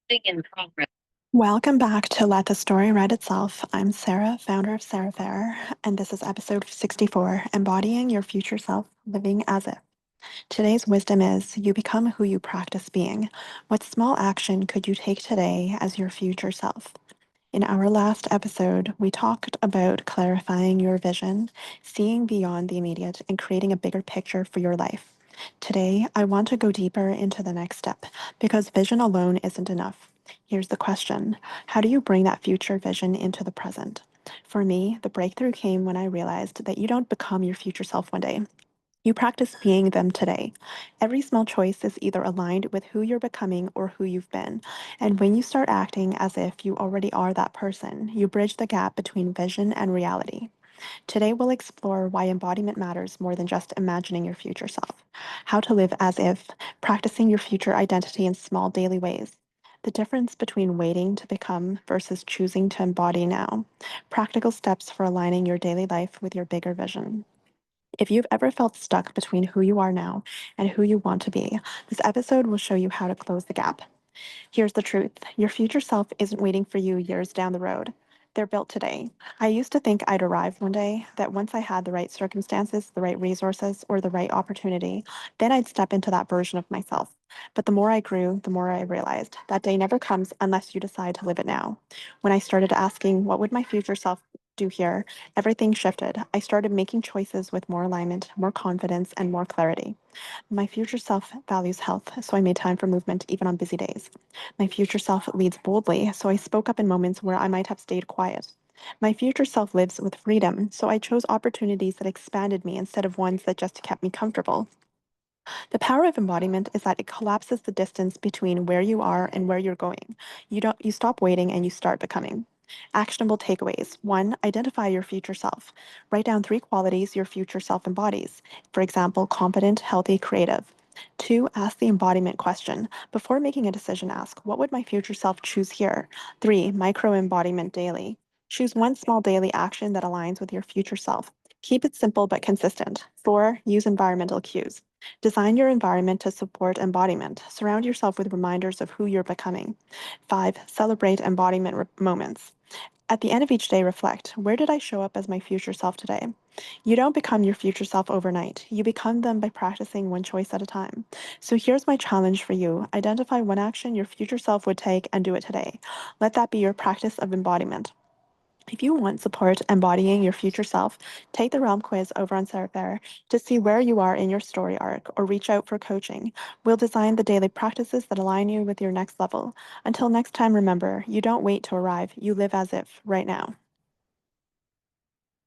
In progress. Welcome back to Let the Story Write Itself. I'm Sarah, founder of Sarah Fair, and this is episode 64, Embodying Your Future Self, Living as If. Today's wisdom is you become who you practice being. What small action could you take today as your future self? In our last episode, we talked about clarifying your vision, seeing beyond the immediate, and creating a bigger picture for your life. Today, I want to go deeper into the next step because vision alone isn't enough. Here's the question: how do you bring that future vision into the present? For me, the breakthrough came when I realized that you don't become your future self one day. You practice being them today. Every small choice is either aligned with who you're becoming or who you've been. And when you start acting as if you already are that person, you bridge the gap between vision and reality. Today, we'll explore why embodiment matters more than just imagining your future self, how to live as if, practicing your future identity in small daily ways, the difference between waiting to become versus choosing to embody now, practical steps for aligning your daily life with your bigger vision. If you've ever felt stuck between who you are now and who you want to be, this episode will show you how to close the gap. Here's the truth: your future self isn't waiting for you years down the road. They're built today. I used to think I'd arrive one day, that once I had the right circumstances, the right resources, or the right opportunity, then I'd step into that version of myself. But the more I grew, the more I realized that day never comes unless you decide to live it now. When I started asking, what would my future self do here, everything shifted. I started making choices with more alignment, more confidence, and more clarity. My future self values health, so I made time for movement even on busy days. My future self leads boldly, so I spoke up in moments where I might have stayed quiet. My future self lives with freedom, so I chose opportunities that expanded me instead of ones that just kept me comfortable. The power of embodiment is that it collapses the distance between where you are and where you're going. You stop waiting and you start becoming. Actionable takeaways. 1, identify your future self. Write down 3 qualities your future self embodies. For example, confident, healthy, creative. 2, ask the embodiment question. Before making a decision, ask, what would my future self choose here? 3, micro embodiment daily. Choose one small daily action that aligns with your future self. Keep it simple but consistent. 4, use environmental cues. Design your environment to support embodiment. Surround yourself with reminders of who you're becoming. 5, celebrate embodiment moments. At the end of each day, reflect, where did I show up as my future self today? You don't become your future self overnight. You become them by practicing one choice at a time. So here's my challenge for you: identify one action your future self would take and do it today. Let that be your practice of embodiment. If you want support embodying your future self, take the Realm quiz over on Sarah Fair to see where you are in your story arc, or reach out for coaching. We'll design the daily practices that align you with your next level. Until next time, remember, you don't wait to arrive, you live as if right now.